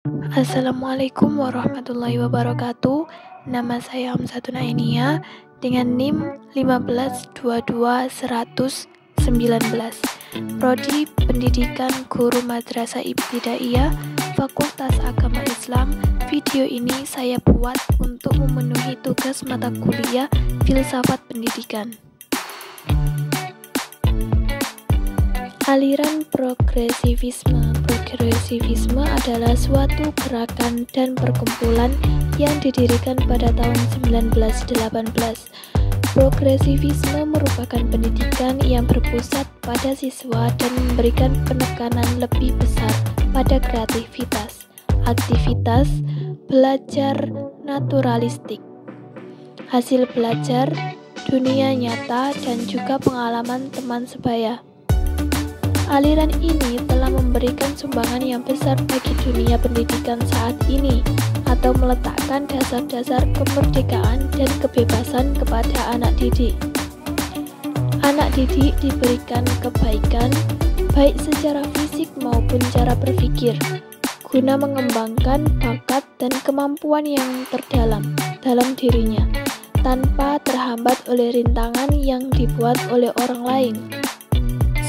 Assalamualaikum warahmatullahi wabarakatuh. Nama saya Hamzatun Ainia dengan NIM 1522119. Prodi Pendidikan Guru Madrasah Ibtidaiyah, Fakultas Agama Islam. Video ini saya buat untuk memenuhi tugas mata kuliah Filsafat Pendidikan. Aliran progresivisme. Progresivisme adalah suatu gerakan dan perkumpulan yang didirikan pada tahun 1918. Progresivisme merupakan pendidikan yang berpusat pada siswa dan memberikan penekanan lebih besar pada kreativitas, aktivitas belajar naturalistik, hasil belajar, dunia nyata, dan juga pengalaman teman sebaya. Aliran ini telah memberikan sumbangan yang besar bagi dunia pendidikan saat ini, atau meletakkan dasar-dasar kemerdekaan dan kebebasan kepada anak didik. Anak didik diberikan kebaikan, baik secara fisik maupun cara berpikir, guna mengembangkan bakat dan kemampuan yang terdalam dalam dirinya, tanpa terhambat oleh rintangan yang dibuat oleh orang lain.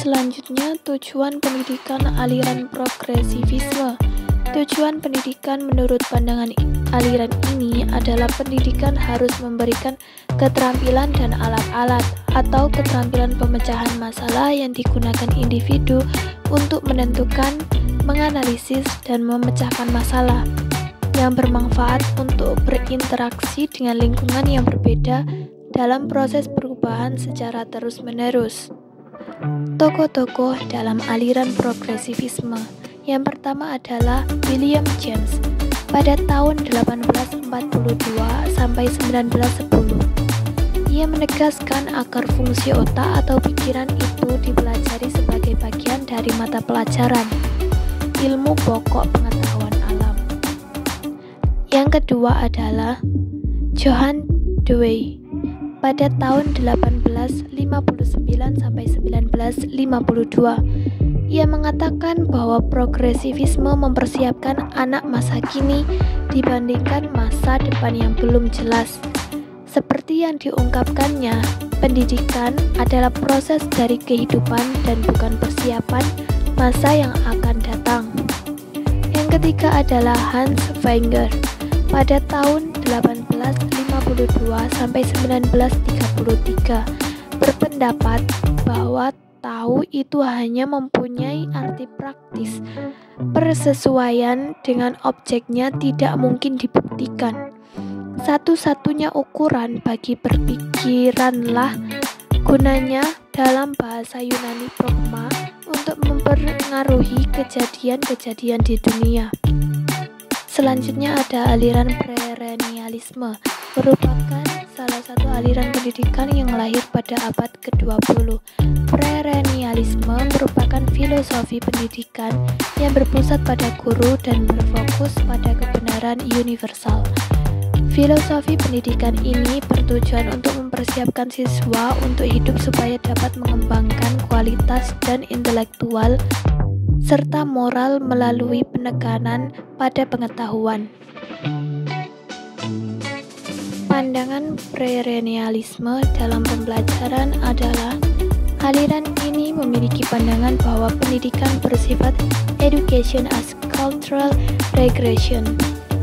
Selanjutnya, tujuan pendidikan aliran progresivisme. Tujuan pendidikan menurut pandangan aliran ini adalah pendidikan harus memberikan keterampilan dan alat-alat atau keterampilan pemecahan masalah yang digunakan individu untuk menentukan, menganalisis, dan memecahkan masalah yang bermanfaat untuk berinteraksi dengan lingkungan yang berbeda dalam proses perubahan secara terus-menerus. Tokoh-tokoh dalam aliran progresivisme. Yang pertama adalah William James pada tahun 1842 sampai 1910. Ia menegaskan agar fungsi otak atau pikiran itu dipelajari sebagai bagian dari mata pelajaran ilmu pokok pengetahuan alam. Yang kedua adalah John Dewey pada tahun 1859 sampai 1952. Ia mengatakan bahwa progresivisme mempersiapkan anak masa kini dibandingkan masa depan yang belum jelas. Seperti yang diungkapkannya, pendidikan adalah proses dari kehidupan dan bukan persiapan masa yang akan datang. Yang ketiga adalah Hans Wenger pada tahun 1852 sampai 1933 berpendapat bahwa tahu itu hanya mempunyai arti praktis. Persesuaian dengan objeknya tidak mungkin dibuktikan. Satu-satunya ukuran bagi berpikiranlah gunanya dalam bahasa Yunani progma untuk mempengaruhi kejadian-kejadian di dunia. Selanjutnya ada aliran perennialisme, merupakan salah satu aliran pendidikan yang lahir pada abad ke-20. Perennialisme merupakan filosofi pendidikan yang berpusat pada guru dan berfokus pada kebenaran universal. Filosofi pendidikan ini bertujuan untuk mempersiapkan siswa untuk hidup supaya dapat mengembangkan kualitas dan intelektual serta moral melalui penekanan pada pengetahuan. Pandangan perennialisme dalam pembelajaran adalah aliran ini memiliki pandangan bahwa pendidikan bersifat education as cultural regression,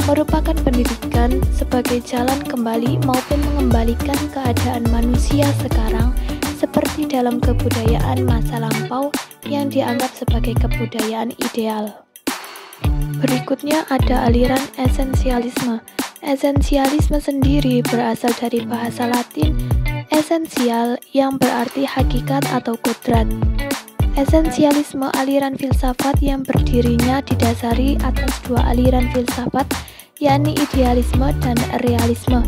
merupakan pendidikan sebagai jalan kembali maupun mengembalikan keadaan manusia sekarang seperti dalam kebudayaan masa lampau yang dianggap sebagai kebudayaan ideal. Berikutnya ada aliran esensialisme. Esensialisme sendiri berasal dari bahasa Latin esensial yang berarti hakikat atau kodrat. Esensialisme aliran filsafat yang berdirinya didasari atas dua aliran filsafat, yakni idealisme dan realisme.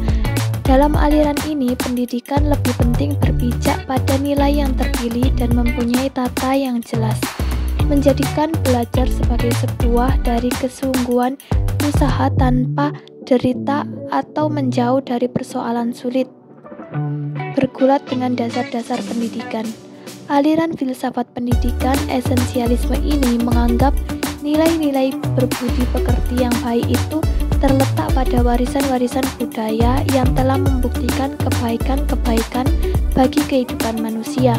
Dalam aliran ini, pendidikan lebih penting berpijak pada nilai yang terpilih dan mempunyai tata yang jelas, menjadikan belajar sebagai sebuah dari kesungguhan usaha tanpa derita atau menjauh dari persoalan sulit. Bergulat dengan dasar-dasar pendidikan. Aliran filsafat pendidikan esensialisme ini menganggap Nilai-nilai berbudi pekerti yang baik itu terletak pada warisan-warisan budaya yang telah membuktikan kebaikan-kebaikan bagi kehidupan manusia.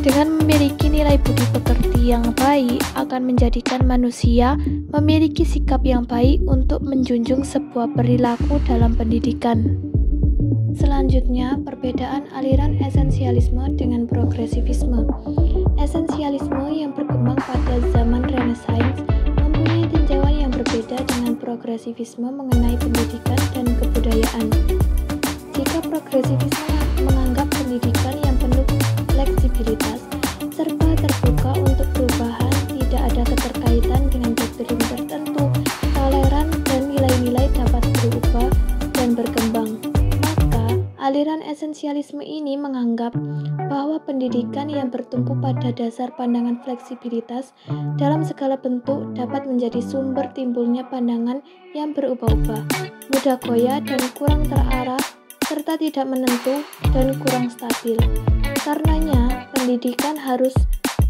Dengan memiliki nilai budi pekerti yang baik akan menjadikan manusia memiliki sikap yang baik untuk menjunjung sebuah perilaku dalam pendidikan. Selanjutnya, perbedaan aliran esensialisme dengan progresivisme. Esensialisme yang berkembang pada zaman Renaissance mempunyai tinjauan yang berbeda dengan progresivisme mengenai pendidikan dan kebudayaan. Jika progresivisme menganggap pendidikan yang penuh fleksibilitas serta terbuka untuk perubahan, tidak ada keterkaitan dengan doktrin tertentu, toleran dan nilai-nilai dapat berubah dan berkembang. Aliran esensialisme ini menganggap bahwa pendidikan yang bertumpu pada dasar pandangan fleksibilitas dalam segala bentuk dapat menjadi sumber timbulnya pandangan yang berubah-ubah, mudah goyah dan kurang terarah, serta tidak menentu dan kurang stabil. Karenanya, pendidikan harus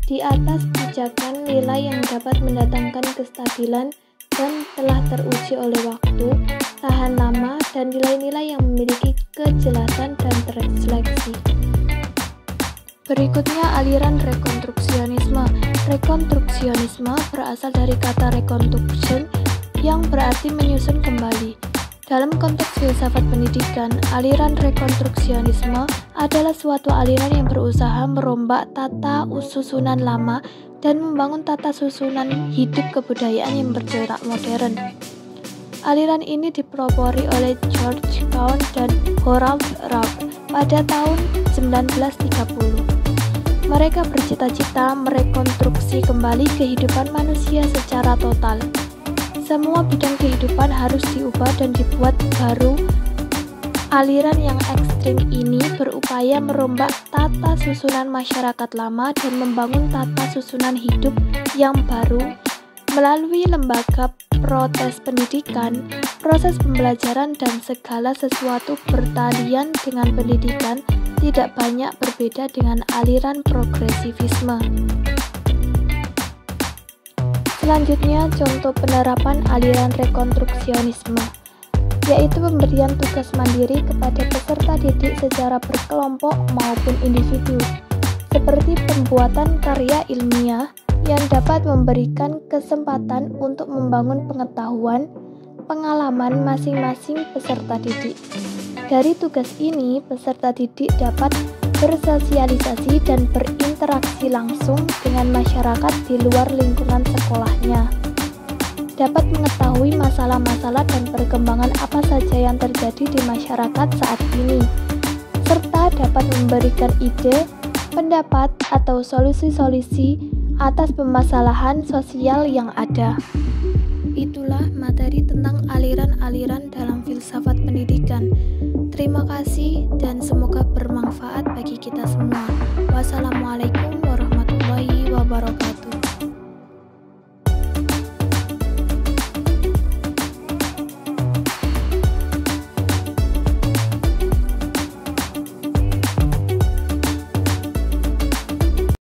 di atas pijakan nilai yang dapat mendatangkan kestabilan dan telah teruji oleh waktu, tahan lama, dan nilai-nilai yang memiliki kejelasan dan terseleksi. Berikutnya aliran rekonstruksionisme. Rekonstruksionisme berasal dari kata reconstruction yang berarti menyusun kembali. Dalam konteks filsafat pendidikan, aliran rekonstruksionisme adalah suatu aliran yang berusaha merombak tata susunan lama dan membangun tata susunan hidup kebudayaan yang bergerak modern. Aliran ini dipelopori oleh George Cohn dan Harold Robb pada tahun 1930. Mereka bercita-cita merekonstruksi kembali kehidupan manusia secara total. Semua bidang kehidupan harus diubah dan dibuat baru. Aliran yang ekstrim ini berupaya merombak tata susunan masyarakat lama dan membangun tata susunan hidup yang baru melalui lembaga proses pendidikan, proses pembelajaran dan segala sesuatu bertalian dengan pendidikan tidak banyak berbeda dengan aliran progresivisme. Selanjutnya, contoh penerapan aliran rekonstruksionisme, yaitu pemberian tugas mandiri kepada peserta didik secara berkelompok maupun individu, seperti pembuatan karya ilmiah yang dapat memberikan kesempatan untuk membangun pengetahuan, pengalaman masing-masing peserta didik. Dari tugas ini, peserta didik dapat bersosialisasi dan berinteraksi langsung dengan masyarakat di luar lingkungan sekolahnya. Dapat mengetahui masalah-masalah dan perkembangan apa saja yang terjadi di masyarakat saat ini, serta dapat memberikan ide, pendapat, atau solusi-solusi atas permasalahan sosial yang ada. Itulah materi tentang aliran-aliran dalam filsafat pendidikan. Terima kasih dan semoga bermanfaat